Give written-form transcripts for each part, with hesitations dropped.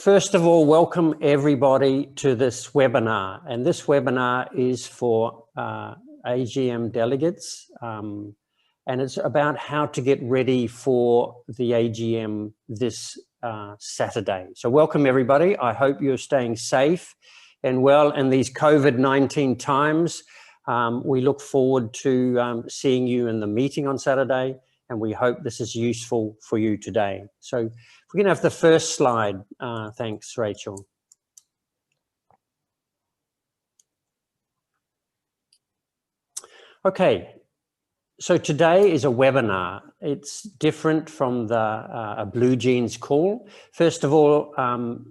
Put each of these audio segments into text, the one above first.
First of all, welcome everybody to this webinar. And this webinar is for AGM delegates. And it's about how to get ready for the AGM this Saturday. So welcome everybody. I hope you're staying safe and well in these COVID-19 times. We look forward to seeing you in the meeting on Saturday, and we hope this is useful for you today. So if we can have the first slide. Thanks, Rachel. Okay, so today is a webinar. It's different from a Blue Jeans call. First of all,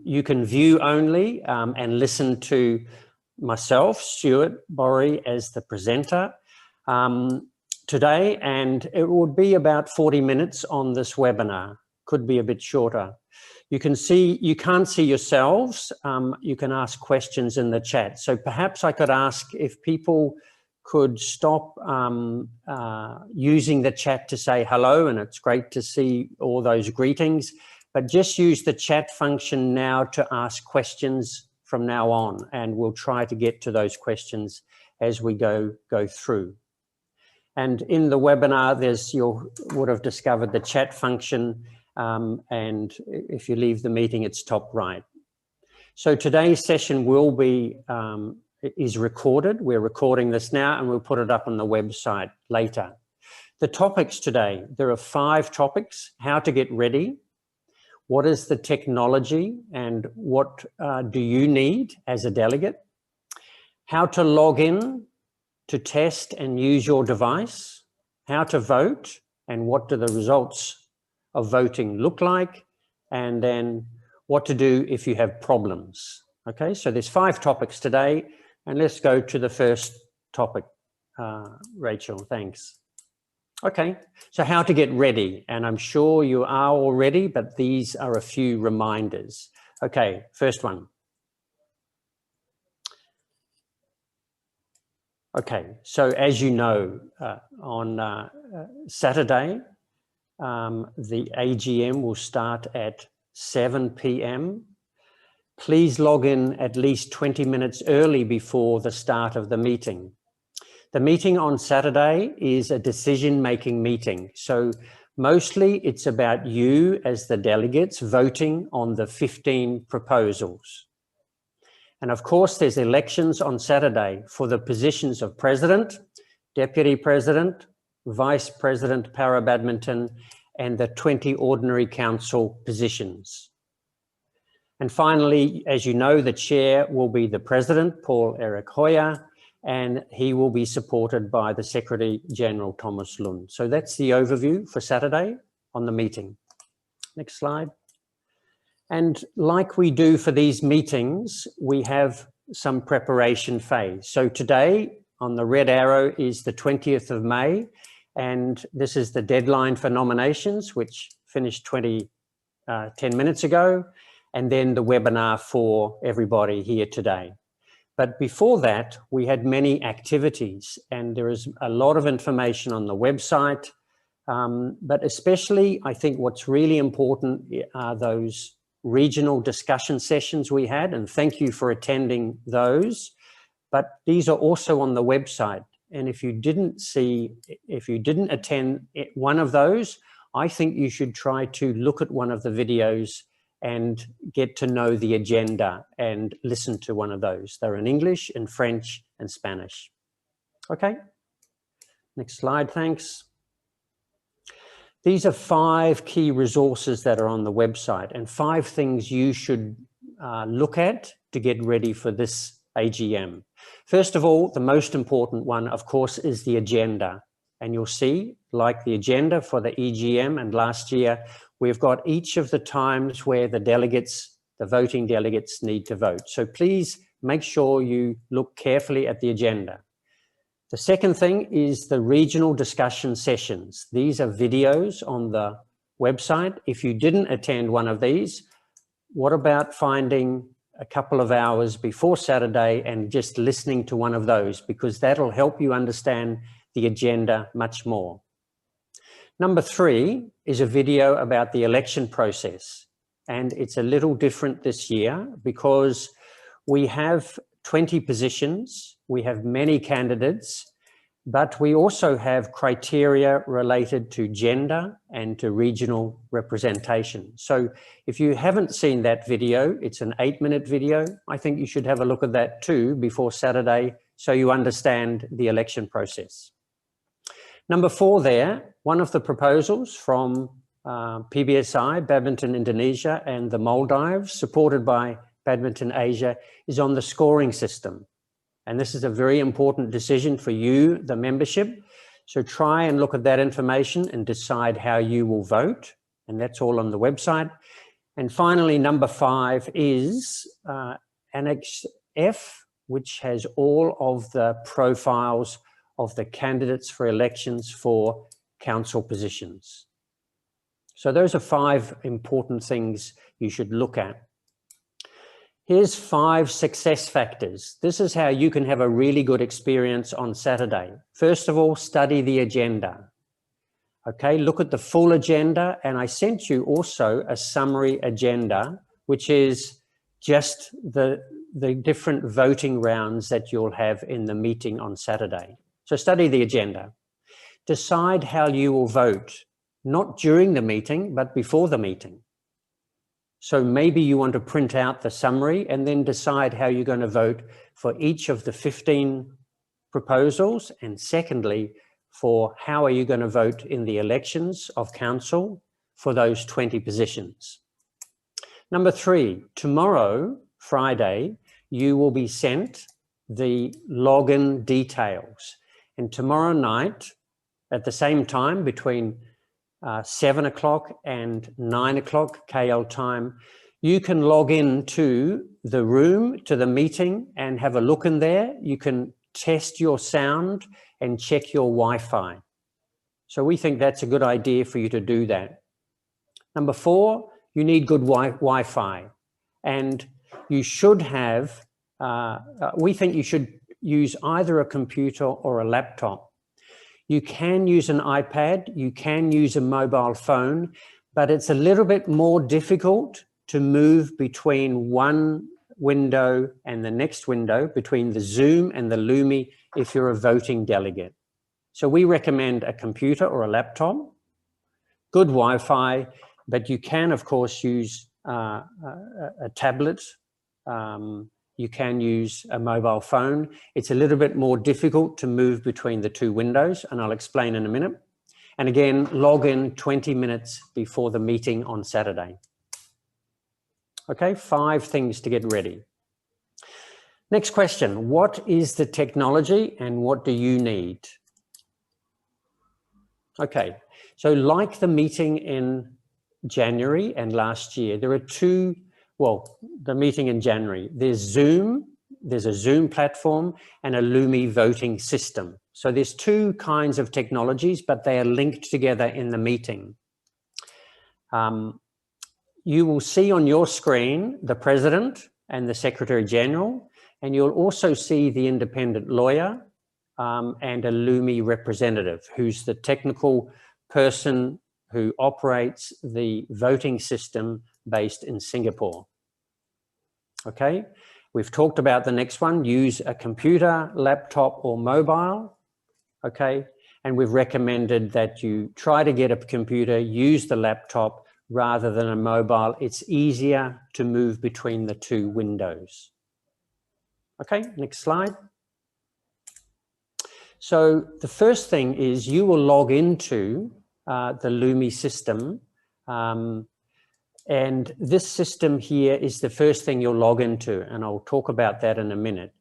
you can view only and listen to myself, Stuart Borry, as the presenter today, and it would be about 40 minutes on this webinar. Could be a bit shorter. You can't see yourselves. You can ask questions in the chat. So perhaps I could ask if people could stop using the chat to say hello, and it's great to see all those greetings, but just use the chat function now to ask questions from now on, and we'll try to get to those questions as we go through. And in the webinar, you would have discovered the chat function, and if you leave the meeting, it's top right. So today's session will be is recorded. We're recording this now, and we'll put it up on the website later. The topics today, there are 5 topics: how to get ready, what is the technology, and what do you need as a delegate, how to log in to test and use your device, how to vote, and what do the results of voting look like, and then what to do if you have problems. Okay, so there's 5 topics today, and let's go to the first topic. Rachel, thanks. Okay, so how to get ready, and I'm sure you are already, but these are a few reminders. Okay, first one. Okay, so as you know, on Saturday, the AGM will start at 7 p.m. Please log in at least 20 minutes early before the start of the meeting. The meeting on Saturday is a decision-making meeting. So mostly it's about you as the delegates voting on the 15 proposals. And of course, there's elections on Saturday for the positions of President, Deputy President, Vice President Para Badminton, and the 20 Ordinary Council positions. And finally, as you know, the chair will be the President, Paul Eric Hoyer, and he will be supported by the Secretary General, Thomas Lund. So that's the overview for Saturday on the meeting. Next slide. And like we do for these meetings, we have some preparation phase. So today on the red arrow is the 20th of May, and this is the deadline for nominations, which finished 10 minutes ago, and then the webinar for everybody here today. But before that, we had many activities, and there is a lot of information on the website, but especially I think what's really important are those regional discussion sessions we had, and thank you for attending those. But these are also on the website, and if you didn't attend one of those, I think you should try to look at one of the videos and get to know the agenda and listen to one of those. They're in English, in French, and Spanish. Okay, next slide, thanks. These are 5 key resources that are on the website, and 5 things you should look at to get ready for this AGM. First of all, the most important one, of course, is the agenda. And you'll see, like the agenda for the EGM and last year, we've got each of the times where the delegates, the voting delegates, need to vote. So please make sure you look carefully at the agenda. The second thing is the regional discussion sessions. These are videos on the website. If you didn't attend one of these, what about finding a couple of hours before Saturday and just listening to one of those, because that'll help you understand the agenda much more. Number 3 is a video about the election process. and it's a little different this year because we have 20 positions, we have many candidates, but we also have criteria related to gender and to regional representation. So if you haven't seen that video, it's an 8-minute video. I think you should have a look at that too before Saturday so you understand the election process. Number 4 there, one of the proposals from PBSI, Badminton Indonesia, and the Maldives, supported by Badminton Asia, is on the scoring system. And this is a very important decision for you, the membership. So try and look at that information and decide how you will vote. And that's all on the website. And finally, number 5 is Annex F, which has all of the profiles of the candidates for elections for council positions. So those are 5 important things you should look at. Here's 5 success factors. This is how you can have a really good experience on Saturday. First of all, study the agenda. Okay, look at the full agenda, and I sent you also a summary agenda, which is just the different voting rounds that you'll have in the meeting on Saturday. So study the agenda. Decide how you will vote, not during the meeting, but before the meeting. So maybe you want to print out the summary and then decide how you're going to vote for each of the 15 proposals. And secondly, for how are you going to vote in the elections of council for those 20 positions. Number 3, tomorrow, Friday, you will be sent the login details. And tomorrow night, at the same time, between 7 o'clock and 9 o'clock KL time, you can log in to the room, to the meeting, and have a look in there. You can test your sound and check your Wi-Fi. So we think that's a good idea for you to do that. Number 4, you need good Wi-Fi. And you should have, we think you should use either a computer or a laptop. You can use an iPad, you can use a mobile phone, but it's a little bit more difficult to move between one window and the next window, between the Zoom and the Lumi, if you're a voting delegate. So we recommend a computer or a laptop, good Wi-Fi, but you can, of course, use a tablet. You can use a mobile phone. It's a little bit more difficult to move between the 2 windows, and I'll explain in a minute. And again, log in 20 minutes before the meeting on Saturday. Okay, 5 things to get ready. Next question, what is the technology and what do you need? Okay, so like the meeting in January and last year, there are 2, well, the meeting in January, there's Zoom, there's a Zoom platform and a Lumi voting system. So there's 2 kinds of technologies, but they are linked together in the meeting. You will see on your screen the President and the Secretary General, and you'll also see the independent lawyer and a Lumi representative, who's the technical person who operates the voting system based in Singapore. Okay, we've talked about the next one, use a computer, laptop or mobile. Okay, and we've recommended that you try to get a computer, use the laptop rather than a mobile. It's easier to move between the 2 windows. Okay, next slide. So the first thing is you will log into the Lumi system, and this system here is the first thing you'll log into, and I'll talk about that in a minute.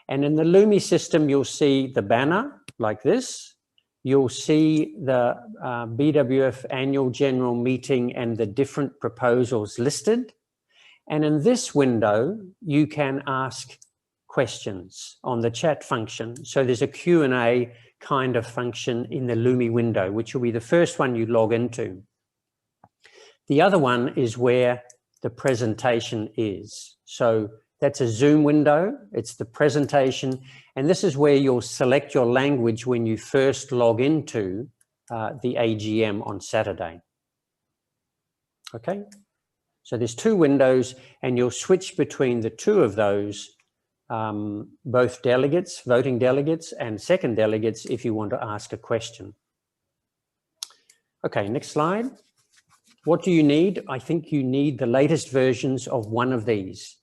And in the Lumi system, you'll see the banner like this. You'll see the BWF annual general meeting and the different proposals listed. And in this window, you can ask questions on the chat function. So there's a Q&A kind of function in the Lumi window, which will be the first one you log into. The other one is where the presentation is. So that's a Zoom window, it's the presentation, and this is where you'll select your language when you first log into the AGM on Saturday. Okay, So there's two windows, and you'll switch between the two of those, both delegates, voting delegates, and second delegates if you want to ask a question. Okay, next slide. What do you need? I think you need the latest versions of one of these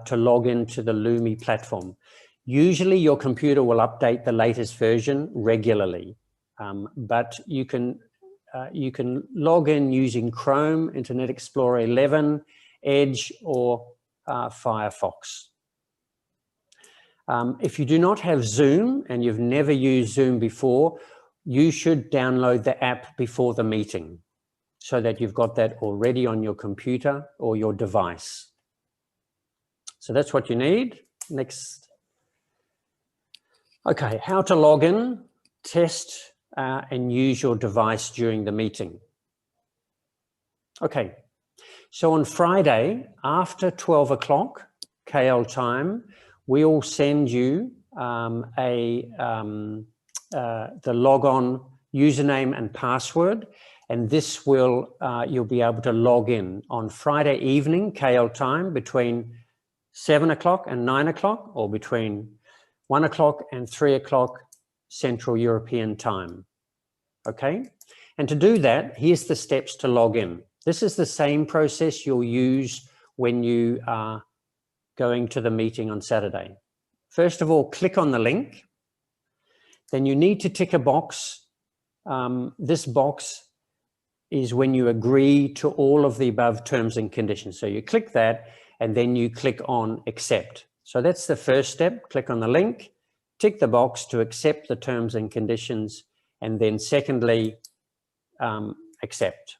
to log into the Lumi platform. Usually your computer will update the latest version regularly, but you can log in using Chrome, Internet Explorer 11, Edge, or Firefox. If you do not have Zoom and you've never used Zoom before, you should download the app before the meeting so that you've got that already on your computer or your device. So that's what you need. Next. Okay, how to log in, test, and use your device during the meeting. Okay, so on Friday after 12 o'clock KL time, we'll send you the logon username and password, and this will you'll be able to log in on Friday evening KL time between 7 o'clock and 9 o'clock, or between 1 o'clock and 3 o'clock Central European time. Okay, and to do that, here's the steps to log in. This is the same process you'll use when you are going to the meeting on Saturday. First of all, click on the link. Then you need to tick a box. This box is when you agree to all of the above terms and conditions. So you click that, and then you click on accept. So that's the first step. Click on the link, tick the box to accept the terms and conditions, and then secondly, accept.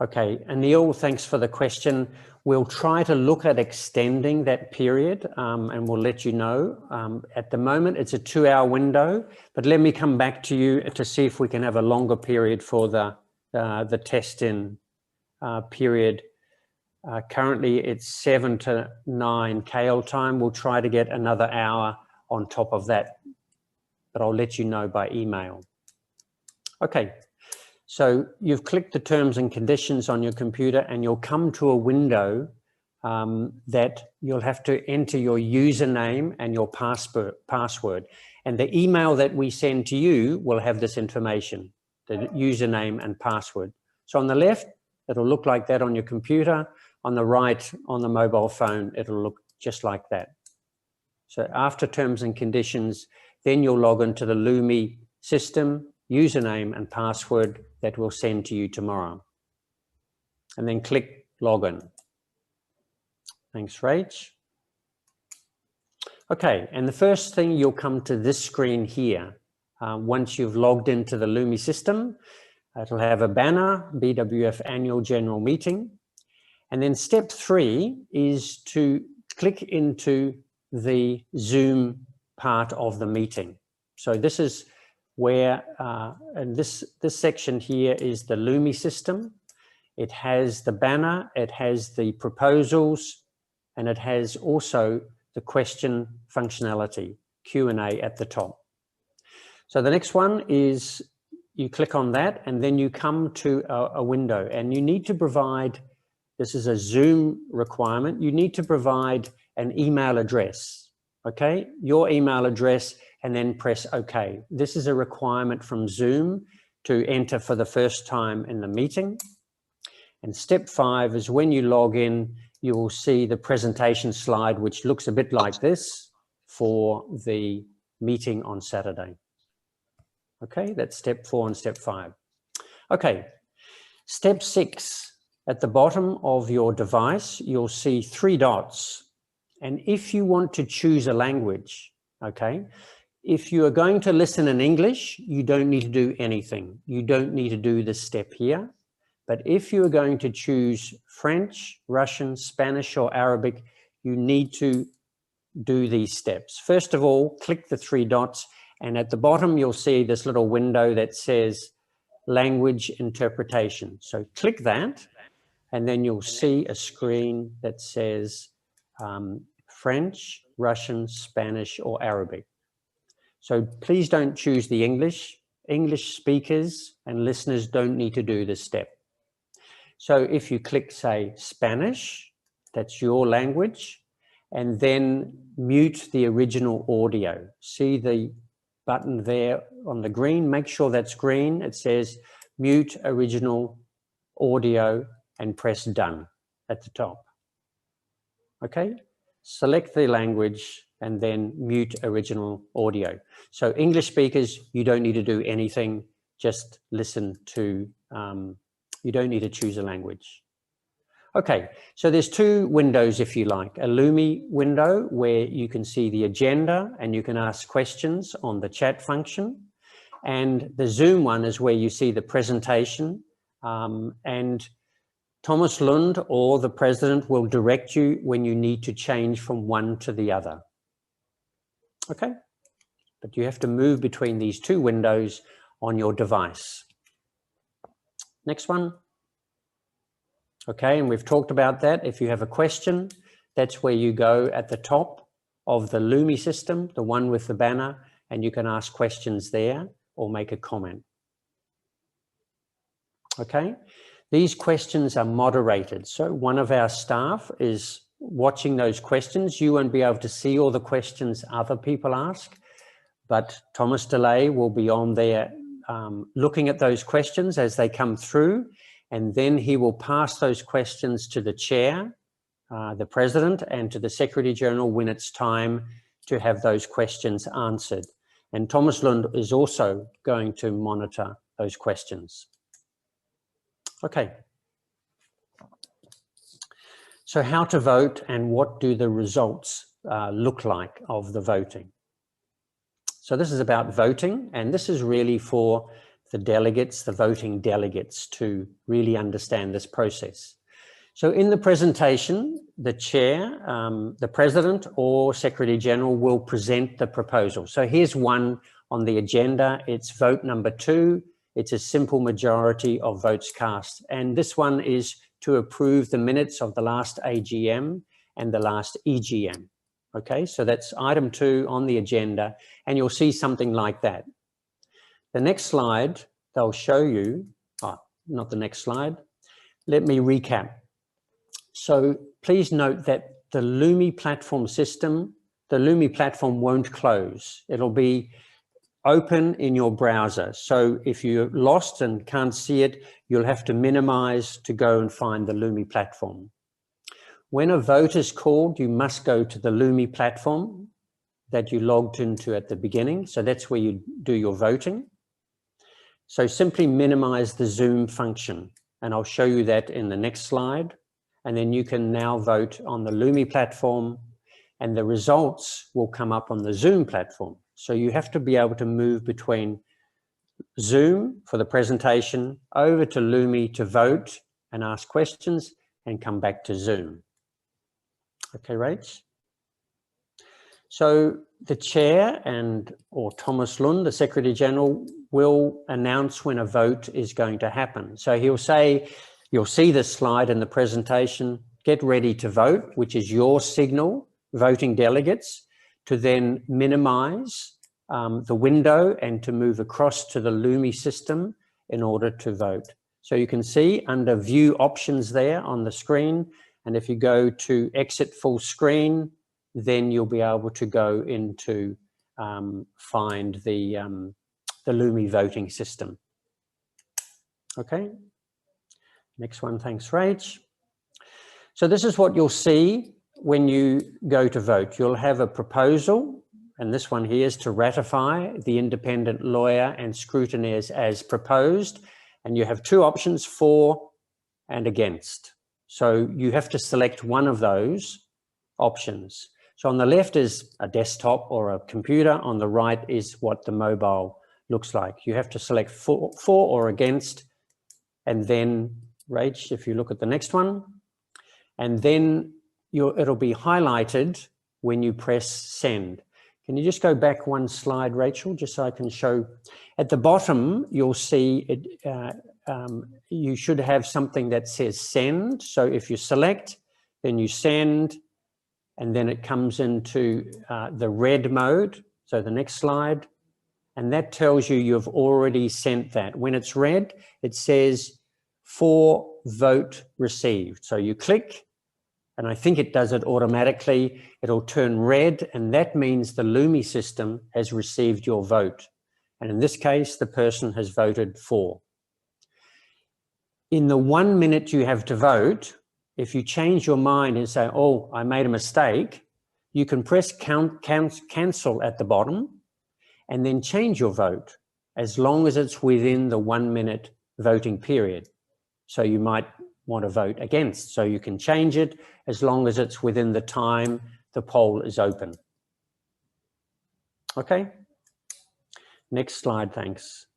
Okay, and Neil, thanks for the question. We'll try to look at extending that period, and we'll let you know. At the moment, it's a 2-hour window, but let me come back to you to see if we can have a longer period for the test-in period. Currently, it's 7 to 9 KL time. We'll try to get another hour on top of that, but I'll let you know by email. Okay. So you've clicked the terms and conditions on your computer, and you'll come to a window that you'll have to enter your username and your password. And the email that we send to you will have this information, the username and password. So on the left, it'll look like that on your computer. On the right, on the mobile phone, it'll look just like that. So after terms and conditions, then you'll log into the Lumi system, username and password that we'll send to you tomorrow. And then click login. Thanks, Rach. Okay, and the first thing, you'll come to this screen here. Once you've logged into the Lumi system, it'll have a banner, BWF Annual General Meeting. And then step 3 is to click into the Zoom part of the meeting. So this is where, and this section here is the Lumi system. It has the banner, it has the proposals, and it has also the question functionality, Q&A at the top. So the next one is you click on that, and then you come to a window, and you need to provide, this is a Zoom requirement, you need to provide an email address, okay? Your email address, and then press OK. This is a requirement from Zoom to enter for the first time in the meeting. And step 5 is when you log in, you will see the presentation slide, which looks a bit like this for the meeting on Saturday. Okay, that's step 4 and step 5. Okay, step 6, at the bottom of your device, you'll see 3 dots. And if you want to choose a language, okay, if you are going to listen in English, you don't need to do anything. You don't need to do this step here. But if you are going to choose French, Russian, Spanish, or Arabic, you need to do these steps. First of all, click the 3 dots, and at the bottom, you'll see this little window that says language interpretation. So click that, and then you'll see a screen that says French, Russian, Spanish, or Arabic. So please don't choose the English. English speakers and listeners don't need to do this step. So if you click, say, Spanish, that's your language, and then mute the original audio. See the button there on the green? Make sure that's green. It says mute original audio and press done at the top. Okay, select the language and then mute original audio. So English speakers, you don't need to do anything, just listen to, you don't need to choose a language. Okay, so there's two windows if you like. A Lumi window where you can see the agenda and you can ask questions on the chat function. And the Zoom one is where you see the presentation, and Thomas Lund or the president will direct you when you need to change from one to the other. Okay, but you have to move between these two windows on your device. Next one. Okay, and we've talked about that. If you have a question, that's where you go at the top of the Lumi system, the one with the banner, and you can ask questions there or make a comment. Okay, these questions are moderated. So one of our staff is watching those questions. You won't be able to see all the questions other people ask, but Thomas DeLay will be on there looking at those questions as they come through, and then he will pass those questions to the chair, the president, and to the Secretary General when it's time to have those questions answered. And Thomas Lund is also going to monitor those questions. Okay. So how to vote and what do the results look like of the voting? So this is about voting, and this is really for the delegates, the voting delegates, to really understand this process. So in the presentation, the chair, the president or Secretary General will present the proposal. So here's one on the agenda. It's vote number 2. It's a simple majority of votes cast. And this one is to approve the minutes of the last AGM and the last EGM. Okay, so that's item 2 on the agenda, and you'll see something like that. The next slide, they'll show you, not the next slide. Let me recap. So please note that the Lumi platform system, the Lumi platform won't close. It'll be open in your browser. So if you're lost and can't see it, you'll have to minimize to go and find the Lumi platform. When a vote is called, you must go to the Lumi platform that you logged into at the beginning. So that's where you do your voting. So simply minimize the Zoom function, and I'll show you that in the next slide. And then you can now vote on the Lumi platform, and the results will come up on the Zoom platform. So you have to be able to move between Zoom for the presentation, over to Lumi to vote and ask questions, and come back to Zoom. Okay, Rach? So the chair or Thomas Lund, the Secretary General, will announce when a vote is going to happen. So he'll say, you'll see this slide in the presentation, get ready to vote, which is your signal, voting delegates, to then minimize the window and to move across to the Lumi system in order to vote. So you can see under view options there on the screen, and if you go to exit full screen, then you'll be able to go into find the Lumi voting system. Okay, next one, thanks Rach. So this is what you'll see when you go to vote. You'll have a proposal, and this one here is to ratify the independent lawyer and scrutineers as proposed, and you have two options, for and against. So you have to select one of those options. So on the left is a desktop or a computer, on the right is what the mobile looks like. You have to select for or against, and then, Rach, if you look at the next one, and then it'll be highlighted when you press send. Can you just go back one slide, Rachel, just so I can show? At the bottom, you'll see it, you should have something that says send. So if you select, then you send, and then it comes into the red mode. So the next slide, and that tells you you've already sent that. When it's red, it says for vote received. So you click, and I think it does it automatically. It'll turn red, and that means the Lumi system has received your vote. And in this case, the person has voted for. In the 1 minute you have to vote, if you change your mind and say, oh, I made a mistake, you can press cancel at the bottom and then change your vote as long as it's within the 1 minute voting period. So you might want to vote against, so you can change it as long as it's within the time the poll is open. Okay, next slide, thanks.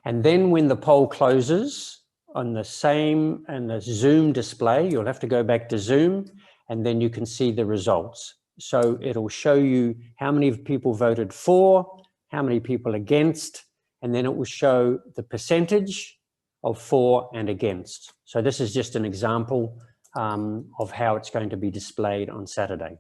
And then when the poll closes, on the same and the Zoom display, you'll have to go back to Zoom, and then you can see the results. So it'll show you how many people voted for, how many people against, and then it will show the percentage of for and against. So this is just an example of how it's going to be displayed on Saturday.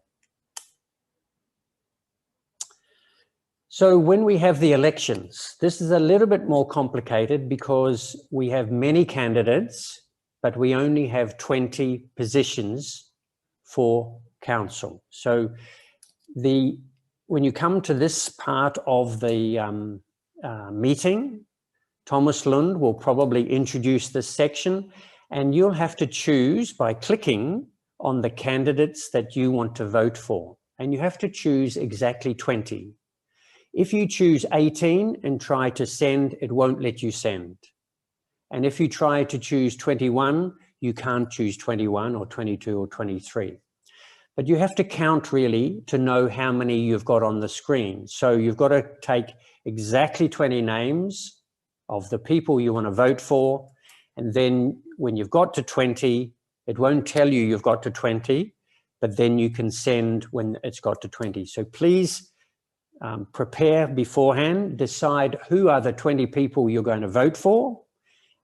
So when we have the elections, this is a little bit more complicated because we have many candidates, but we only have 20 positions for council. So when you come to this part of the meeting, Thomas Lund will probably introduce this section, and you'll have to choose by clicking on the candidates that you want to vote for. And you have to choose exactly 20. If you choose 18 and try to send, it won't let you send. And if you try to choose 21, you can't choose 21 or 22 or 23. But you have to count really to know how many you've got on the screen. So you've got to take exactly 20 names of the people you want to vote for. And then when you've got to 20, it won't tell you you've got to 20, but then you can send when it's got to 20. So please prepare beforehand, decide who are the 20 people you're going to vote for,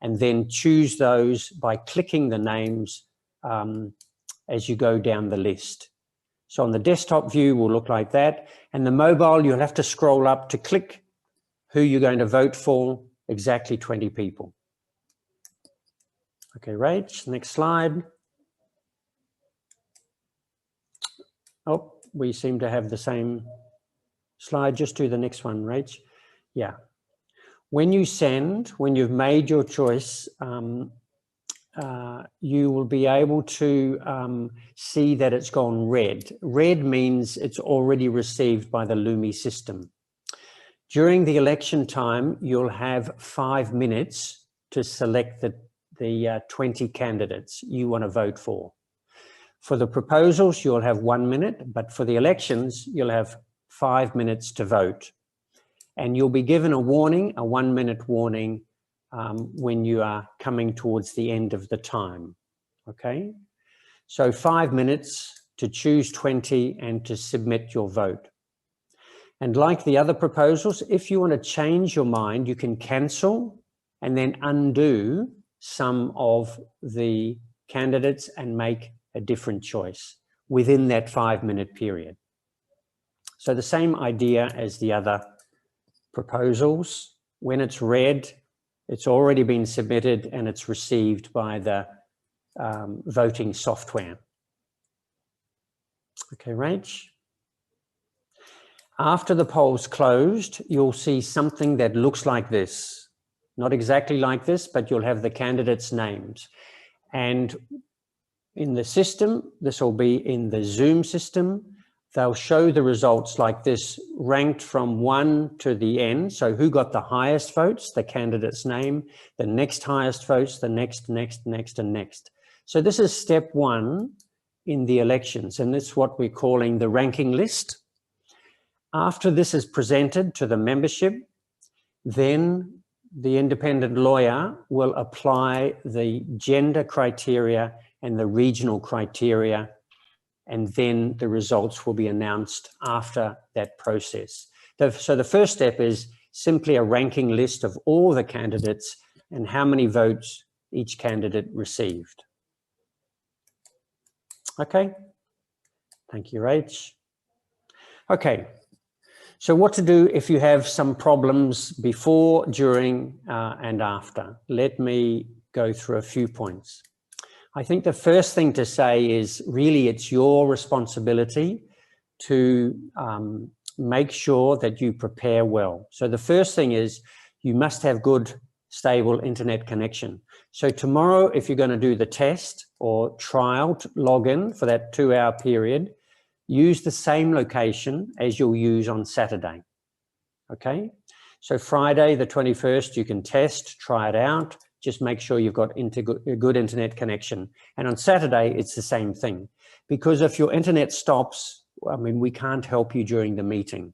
and then choose those by clicking the names as you go down the list. So on the desktop view will look like that, and the mobile you'll have to scroll up to click who you're going to vote for, exactly 20 people. Okay, Rach, next slide. Oh, we seem to have the same slide. Just do the next one, Rach. Yeah. When you send, when you've made your choice, you will be able to see that it's gone red. Red means it's already received by the Lumi system. During the election time, you'll have 5 minutes to select the 20 candidates you want to vote for. For the proposals, you'll have 1 minute, but for the elections, you'll have 5 minutes to vote. And you'll be given a warning, a 1 minute warning, when you are coming towards the end of the time, okay? So 5 minutes to choose 20 and to submit your vote. And like the other proposals, if you want to change your mind, you can cancel and then undo some of the candidates and make a different choice within that 5 minute period. So the same idea as the other proposals. When it's red, it's already been submitted and it's received by the voting software. Okay, Rach. After the poll's closed, you'll see something that looks like this. Not exactly like this, but you'll have the candidates' names. And in the system, this will be in the Zoom system, they'll show the results like this, ranked from 1 to the end. So who got the highest votes, the candidate's name, the next highest votes, the next, and next. So this is step 1 in the elections, and it's what we're calling the ranking list. After this is presented to the membership, then the independent lawyer will apply the gender criteria and the regional criteria, and then the results will be announced after that process. So the first step is simply a ranking list of all the candidates and how many votes each candidate received. Okay, thank you, Rach. Okay, so what to do if you have some problems before, during, and after? Let me go through a few points. I think the first thing to say is really it's your responsibility to make sure that you prepare well. So the first thing is you must have good, stable internet connection. So tomorrow, if you're going to do the test or trial login for that 2-hour period, use the same location as you'll use on Saturday. Okay? So Friday, the 21st, you can test, try it out. Just make sure you've got a good internet connection. And on Saturday, it's the same thing. Because if your internet stops, I mean, we can't help you during the meeting.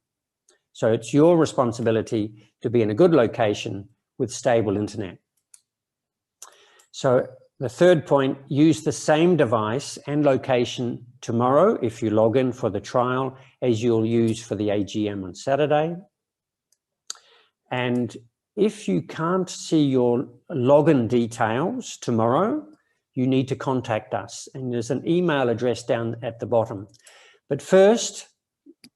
So it's your responsibility to be in a good location with stable internet. So the third point, use the same device and location tomorrow if you log in for the trial as you'll use for the AGM on Saturday. And if you can't see your login details tomorrow, you need to contact us. And there's an email address down at the bottom. But first,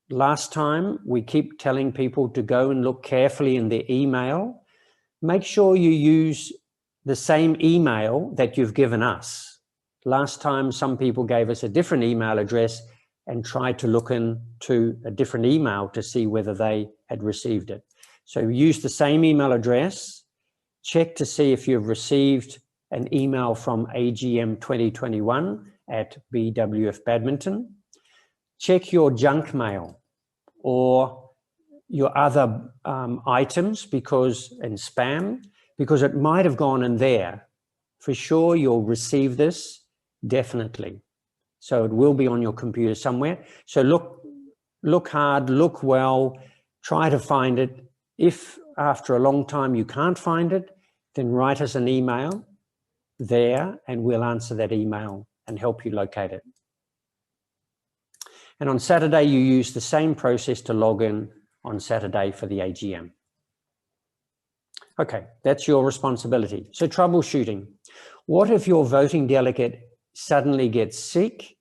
last time, we keep telling people to go and look carefully in their email. Make sure you use the same email that you've given us. Last time, some people gave us a different email address and tried to look into a different email to see whether they had received it. So use the same email address, check to see if you've received an email from AGM 2021 at BWF Badminton. Check your junk mail or your other items and spam, because it might have gone in there. For sure, you'll receive this, definitely. So it will be on your computer somewhere. So look hard, look well, try to find it. If after a long time you can't find it, then write us an email there and we'll answer that email and help you locate it. And on Saturday, you use the same process to log in on Saturday for the AGM. Okay, that's your responsibility. So troubleshooting. What if your voting delegate suddenly gets sick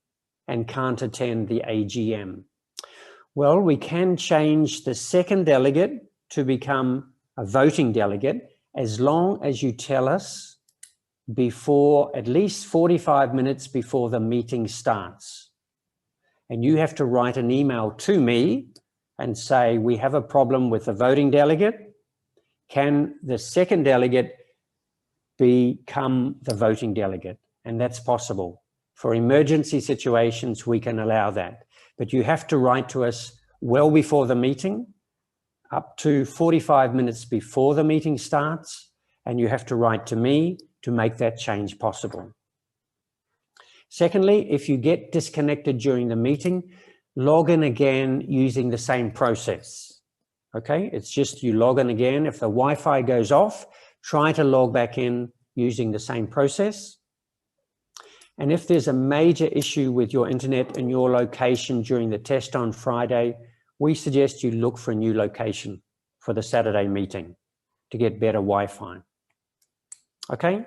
and can't attend the AGM? Well, we can change the second delegate to become a voting delegate as long as you tell us before, at least 45 minutes before the meeting starts. And you have to write an email to me and say, we have a problem with the voting delegate. Can the second delegate become the voting delegate? And that's possible. For emergency situations, we can allow that. But you have to write to us well before the meeting, up to 45 minutes before the meeting starts, and you have to write to me to make that change possible. Secondly, if you get disconnected during the meeting, log in again using the same process. Okay, it's just you log in again. If the Wi-Fi goes off, try to log back in using the same process. And if there's a major issue with your internet and your location during the test on Friday, we suggest you look for a new location for the Saturday meeting to get better Wi-Fi. Okay,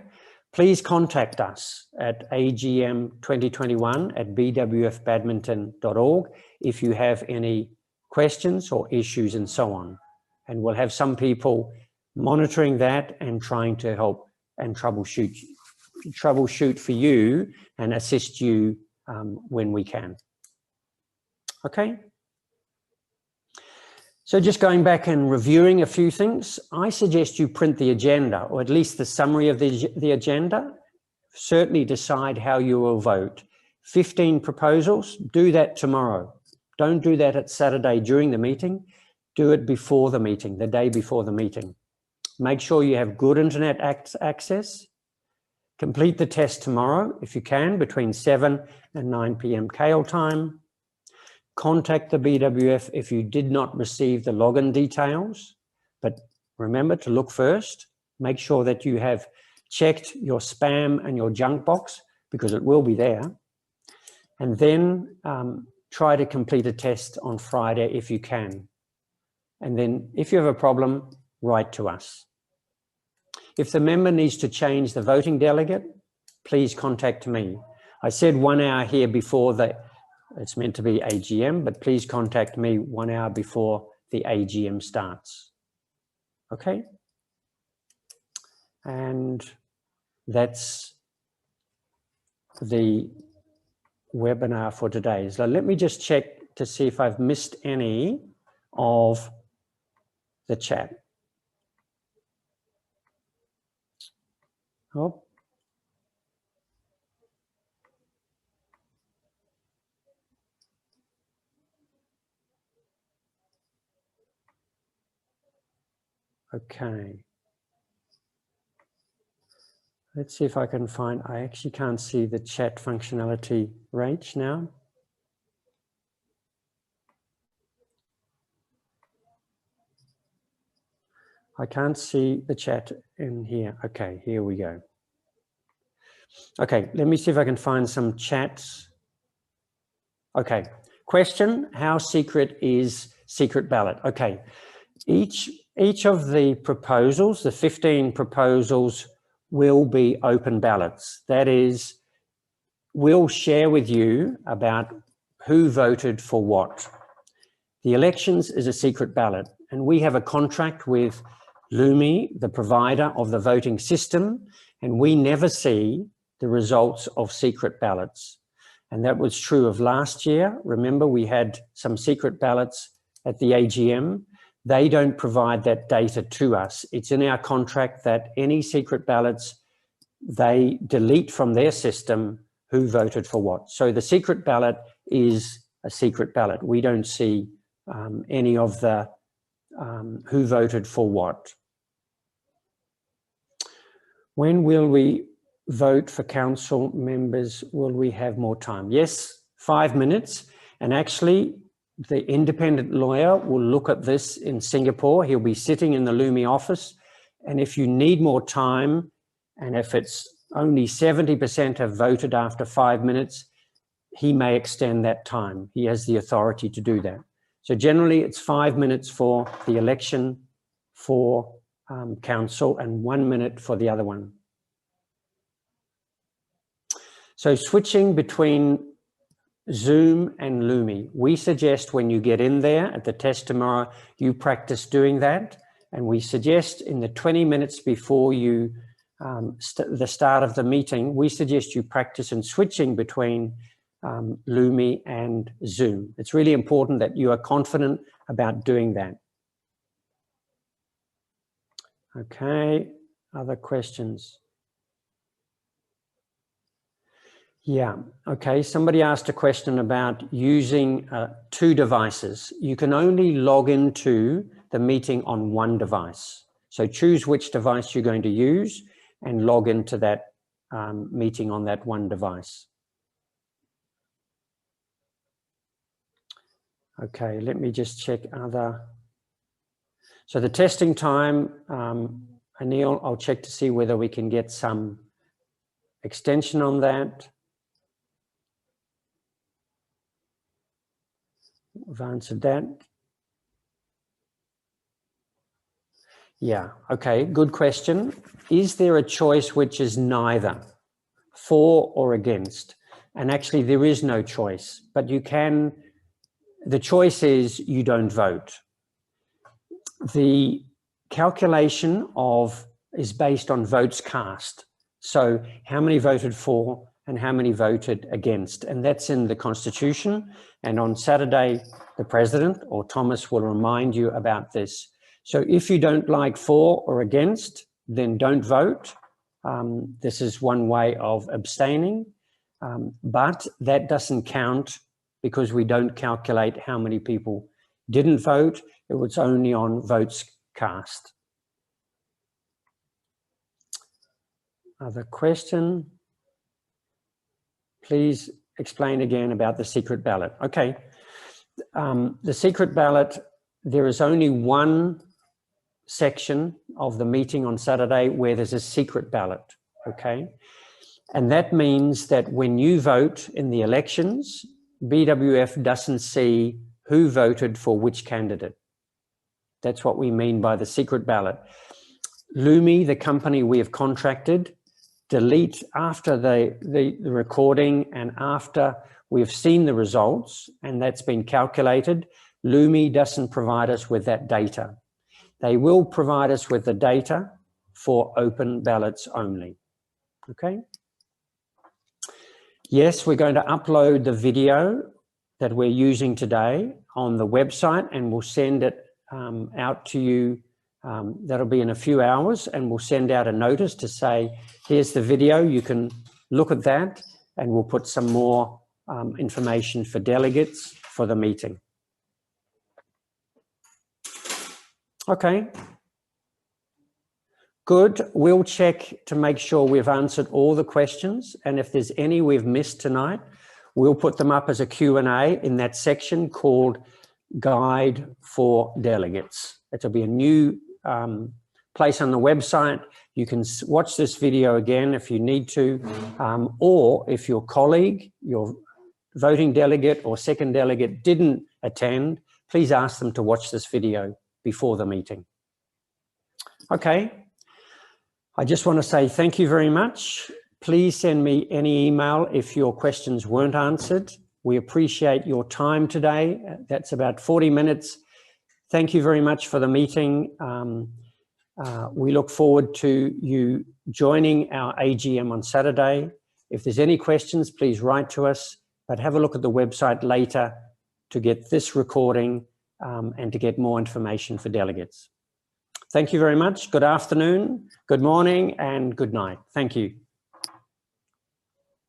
please contact us at agm2021@bwfbadminton.org if you have any questions or issues and so on. And we'll have some people monitoring that and trying to help and troubleshoot for you and assist you when we can. Okay. So just going back and reviewing a few things, I suggest you print the agenda, or at least the summary of the agenda. Certainly decide how you will vote. 15 proposals, do that tomorrow. Don't do that at Saturday during the meeting. Do it before the meeting, the day before the meeting. Make sure you have good internet access. Complete the test tomorrow, if you can, between 7 and 9 p.m. KL time. Contact the BWF if you did not receive the login details, but remember to look first. Make sure that you have checked your spam and your junk box, because it will be there. And then try to complete a test on Friday if you can. And then if you have a problem, write to us. If the member needs to change the voting delegate, please contact me. I said 1 hour here before it's meant to be AGM, but please contact me 1 hour before the AGM starts. Okay? And that's the webinar for today. So let me just check to see if I've missed any of the chat. Oh. Okay. Let's see if I can find, I actually can't see the chat functionality, Rach, now. I can't see the chat in here. Okay, here we go. Okay, let me see if I can find some chats. Okay, question, how secret is secret ballot? Okay, each of the proposals, the 15 proposals, will be open ballots. That is, we'll share with you about who voted for what. The elections is a secret ballot, and we have a contract with Lumi, the provider of the voting system, and we never see the results of secret ballots. And that was true of last year. Remember, we had some secret ballots at the AGM. They don't provide that data to us. It's in our contract that any secret ballots, they delete from their system who voted for what. So the secret ballot is a secret ballot. We don't see any of the who voted for what. When will we vote for council members? Will we have more time? Yes, 5 minutes. And actually, the independent lawyer will look at this in Singapore. He'll be sitting in the Lumi office. And if you need more time, and if it's only 70% have voted after 5 minutes, he may extend that time. He has the authority to do that. So generally, it's 5 minutes for the election for council and 1 minute for the other one. So switching between Zoom and Lumi, we suggest when you get in there at the test tomorrow, you practice doing that. And we suggest in the 20 minutes before you the start of the meeting, we suggest you practice in switching between Lumi and Zoom. It's really important that you are confident about doing that. Okay, other questions? Yeah, okay, somebody asked a question about using 2 devices. You can only log into the meeting on 1 device. So choose which device you're going to use and log into that meeting on that 1 device. Okay, let me just check other. So the testing time, Anil, I'll check to see whether we can get some extension on that. We've answered that. Yeah, okay, good question. Is there a choice which is neither for or against? And actually there is no choice, but you can, the choice is you don't vote. The calculation is based on votes cast. So how many voted for and how many voted against, and that's in the Constitution. And on Saturday, the President or Thomas will remind you about this. So if you don't like for or against, then don't vote. This is one way of abstaining, but that doesn't count because we don't calculate how many people didn't vote. It was only on votes cast. Other question? Please explain again about the secret ballot. Okay, the secret ballot, there is only one section of the meeting on Saturday where there's a secret ballot, okay? And that means that when you vote in the elections, BWF doesn't see who voted for which candidate. That's what we mean by the secret ballot. Lumi, the company we have contracted, delete after the recording and after we've seen the results and that's been calculated. Lumi doesn't provide us with that data. They will provide us with the data for open ballots only, okay? Yes, we're going to upload the video that we're using today on the website, and we'll send it out to you. That'll be in a few hours, and we'll send out a notice to say, here's the video, you can look at that, and we'll put some more information for delegates for the meeting. Okay. Good. We'll check to make sure we've answered all the questions, and if there's any we've missed tonight, we'll put them up as a Q&A in that section called Guide for Delegates. It'll be a new place on the website. You can watch this video again if you need to, or if your colleague, your voting delegate or second delegate didn't attend, please ask them to watch this video before the meeting. Okay. I just want to say thank you very much. Please send me any email if your questions weren't answered. We appreciate your time today. That's about 40 minutes. Thank you very much for the meeting. We look forward to you joining our AGM on Saturday. If there's any questions, please write to us, but have a look at the website later to get this recording and to get more information for delegates. Thank you very much. Good afternoon, good morning, and good night. Thank you.